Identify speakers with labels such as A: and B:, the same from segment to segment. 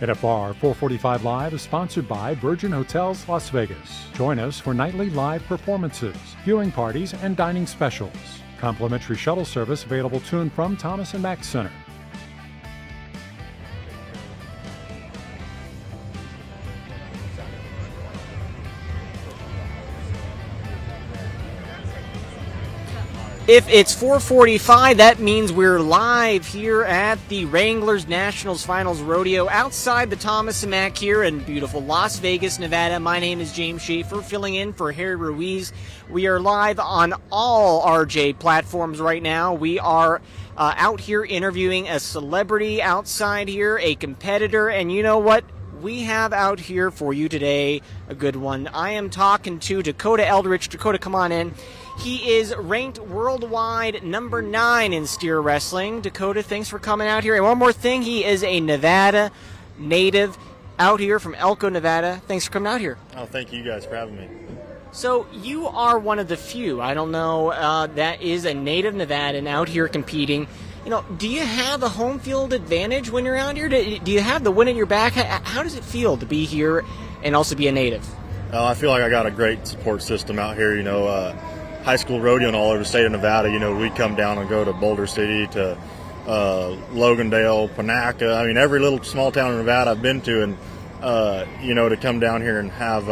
A: NFR 445 Live is sponsored by Virgin Hotels Las Vegas. Join us for nightly live performances, viewing parties, and dining specials. Complimentary shuttle service available to and from Thomas and Mack Center.
B: If it's 4:45, that means we're live here at the Wranglers Nationals Finals Rodeo outside the Thomas and Mack here in beautiful Las Vegas, Nevada. My name is James Schaefer, filling in for Harry Ruiz. We are live on all RJ platforms right now. We are out here interviewing a celebrity outside here, a competitor, and you know what? We have out here for you today a good one. I am talking to Dakota Eldridge. Dakota, come on in. He is ranked worldwide number 9 in steer wrestling. Dakota, thanks for coming out here. And one more thing, he is a Nevada native out here from Elko, Nevada. Thanks for coming out here.
C: Oh, thank you guys for having me.
B: So you are one of the few, I don't know, that is a native Nevadan out here competing. You know, do you have a home field advantage when you're out here? Do you have the wind at your back? How does it feel to be here and also be a native?
C: I feel like I got a great support system out here. You know, high school rodeoing all over the state of Nevada. You know, we come down and go to Boulder City, to Logandale, Panaca. I mean, every little small town in Nevada I've been to, and you know, to come down here and have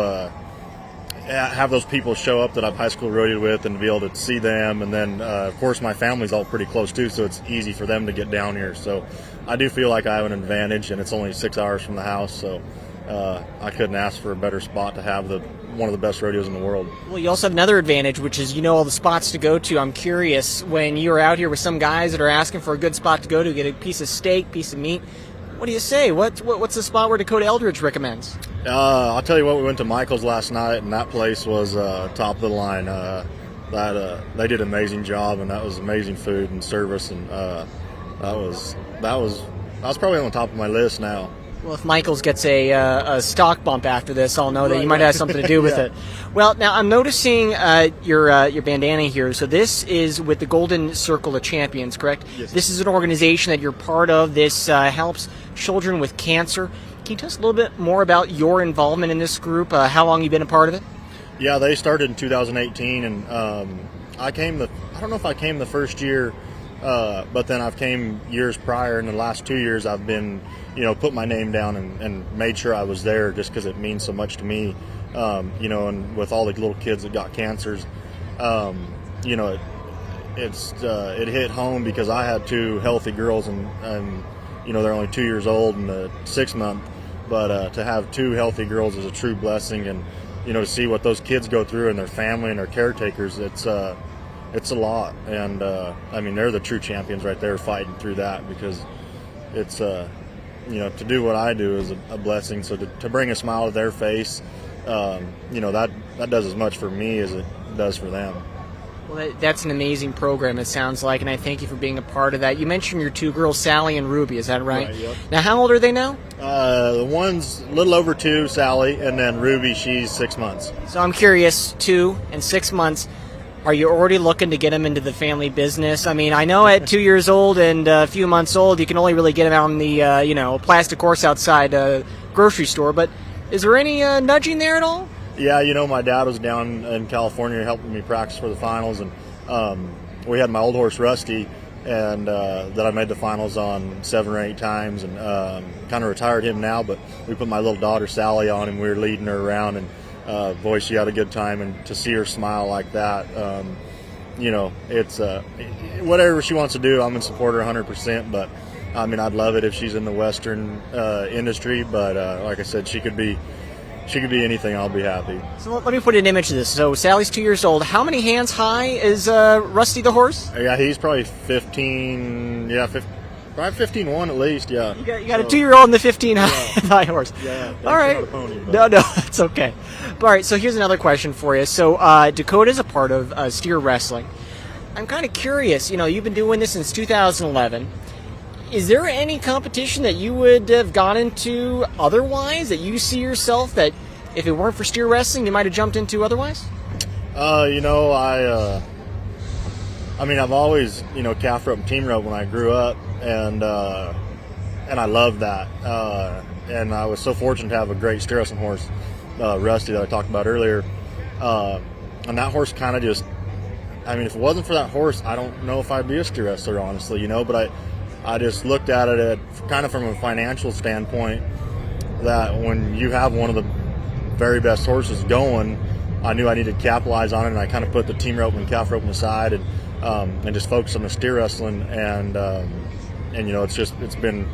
C: those people show up that I've high school rodeoed with, and to be able to see them. And then, of course, my family's all pretty close too, so it's easy for them to get down here. So I do feel like I have an advantage, and it's only 6 hours from the house, so I couldn't ask for a better spot to have one of the best rodeos in the world.
B: Well, you also have another advantage, which is you know all the spots to go to. I'm curious, when you're out here with some guys that are asking for a good spot to go to, get a piece of steak, piece of meat, what do you say? What's the spot where Dakota Eldridge recommends?
C: I'll tell you what, we went to Michael's last night, and that place was top of the line. They did an amazing job, and that was amazing food and service, and that was probably on the top of my list now.
B: Well, if Michael's gets a stock bump after this, I'll know that you might have something to do with
C: Yeah.
B: it. Well, now I'm noticing your bandana here. So this is with the Golden Circle of Champions, correct?
C: Yes.
B: This is an organization that you're part of. This helps children with cancer. Can you tell us a little bit more about your involvement in this group? How long you've been a part of it?
C: Yeah, they started in 2018, and I don't know if I came the first year, but then I've came years prior. In the last 2 years, I've been, you know, put my name down and made sure I was there, just because it means so much to me. You know, and with all the little kids that got cancers, you know, it hit home because I had 2 healthy girls, and you know, they're only 2 years old and a 6 month. But to have 2 healthy girls is a true blessing, and you know, to see what those kids go through and their family and their caretakers, it's a lot. And I mean, they're the true champions right there, fighting through that, because it's you know, to do what I do is a blessing. So to bring a smile to their face, you know, that does as much for me as it does for them.
B: Well, that's an amazing program, it sounds like, and I thank you for being a part of that. You mentioned your 2 girls, Sally and Ruby, is that right?
C: Right, yep.
B: Now, how old are they now?
C: The one's a little over 2, Sally, and then Ruby, she's 6 months.
B: So I'm curious, 2 and 6 months, are you already looking to get them into the family business? I mean, I know at 2 years old and a few months old, you can only really get them out on the, you know, plastic horse outside a grocery store, but is there any nudging there at all?
C: Yeah, you know, my dad was down in California helping me practice for the finals, and we had my old horse Rusty, and that I made the finals on 7 or 8 times, and kind of retired him now, but we put my little daughter Sally on him. We were leading her around, and boy, she had a good time, and to see her smile like that, you know, it's whatever she wants to do, I'm in support of her 100%, but I mean, I'd love it if she's in the Western industry, but like I said, she could be anything. I'll be happy.
B: So let me put an image to this. So Sally's 2 years old. How many hands high is Rusty the horse?
C: Yeah, he's probably 15. Yeah, probably 15-1 at least. Yeah.
B: You got a 2-year-old and the 15 high horse.
C: Yeah.
B: All right.
C: Not a pony, but.
B: No, it's okay. All right. So here's another question for you. So Dakota's a part of steer wrestling. I'm kind of curious. You know, you've been doing this since 2011. Is there any competition that you would have gone into otherwise, that you see yourself that if it weren't for steer wrestling, you might have jumped into otherwise?
C: You know, I mean, I've always, you know, calf rope and team rope when I grew up, and and I loved that. And I was so fortunate to have a great steer wrestling horse, Rusty, that I talked about earlier. And that horse kind of just, I mean, if it wasn't for that horse, I don't know if I'd be a steer wrestler, honestly, you know. But I just looked at it kind of from a financial standpoint, that when you have one of the very best horses going, I knew I needed to capitalize on it, and I kind of put the team rope and calf rope aside, and just focus on the steer wrestling. And you know, it's been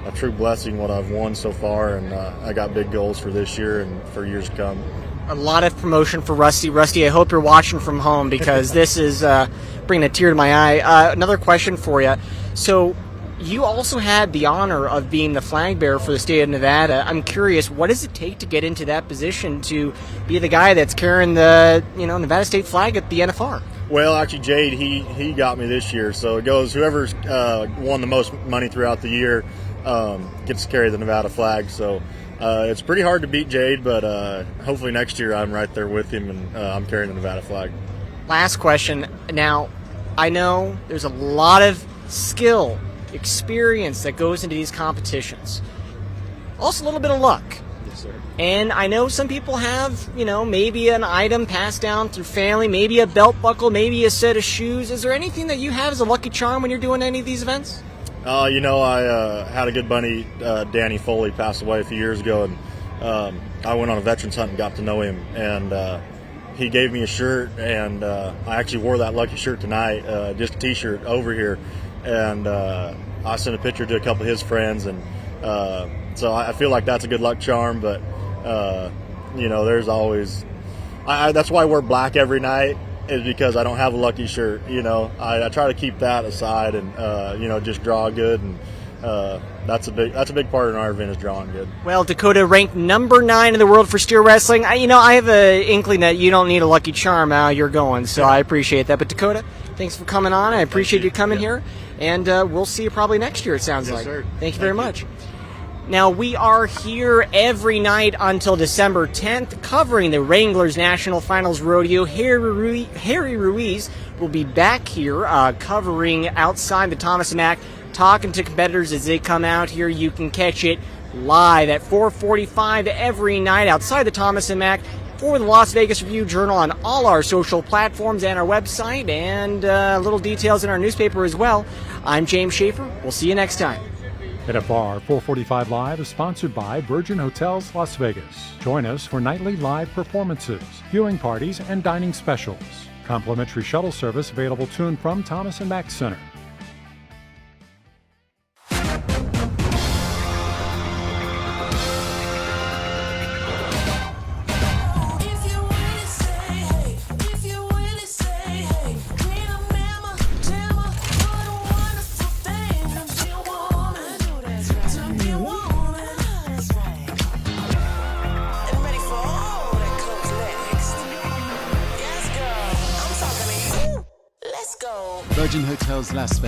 C: a true blessing what I've won so far, and I got big goals for this year and for years to come.
B: A lot of promotion for Rusty. Rusty, I hope you're watching from home, because this is bringing a tear to my eye. Another question for you. So you also had the honor of being the flag bearer for the state of Nevada. I'm curious, what does it take to get into that position to be the guy that's carrying the Nevada state flag at the NFR?
C: Well, actually, Jade, he got me this year. So it goes, whoever's won the most money throughout the year gets to carry the Nevada flag. So it's pretty hard to beat Jade, but hopefully next year I'm right there with him, and I'm carrying the Nevada flag.
B: Last question. Now, I know there's a lot of skill, experience that goes into these competitions. Also a little bit of luck.
C: Yes, sir.
B: And I know some people have, maybe an item passed down through family, maybe a belt buckle, maybe a set of shoes. Is there anything that you have as a lucky charm when you're doing any of these events?
C: I had a good buddy, Danny Foley, passed away a few years ago, and I went on a veterans hunt and got to know him, and he gave me a shirt, and I actually wore that lucky shirt tonight, just a t-shirt over here, and I sent a picture to a couple of his friends, and so I feel like that's a good luck charm. But there's always that's why I wear black every night, is because I don't have a lucky shirt. I try to keep that aside, and just draw good, and that's a big part in our event, is drawing good.
B: Well, Dakota ranked number 9 in the world for steer wrestling. I have an inkling that you don't need a lucky charm how you're going, so I appreciate that. But Dakota, thanks for coming on. I appreciate you coming here, and we'll see you probably next year, it sounds like.
C: Sir.
B: Thank you very much. Now, we are here every night until December 10th, covering the Wranglers National Finals Rodeo. Harry Ruiz will be back here covering outside the Thomas and Mack, talking to competitors as they come out here. You can catch it live at 4:45 every night outside the Thomas and Mack for the Las Vegas Review-Journal on all our social platforms and our website, and little details in our newspaper as well. I'm James Schaefer. We'll see you next time.
A: NFR 445 Live is sponsored by Virgin Hotels Las Vegas. Join us for nightly live performances, viewing parties, and dining specials. Complimentary shuttle service available to and from Thomas and Mack Center.
D: Virgin Hotels Las Vegas.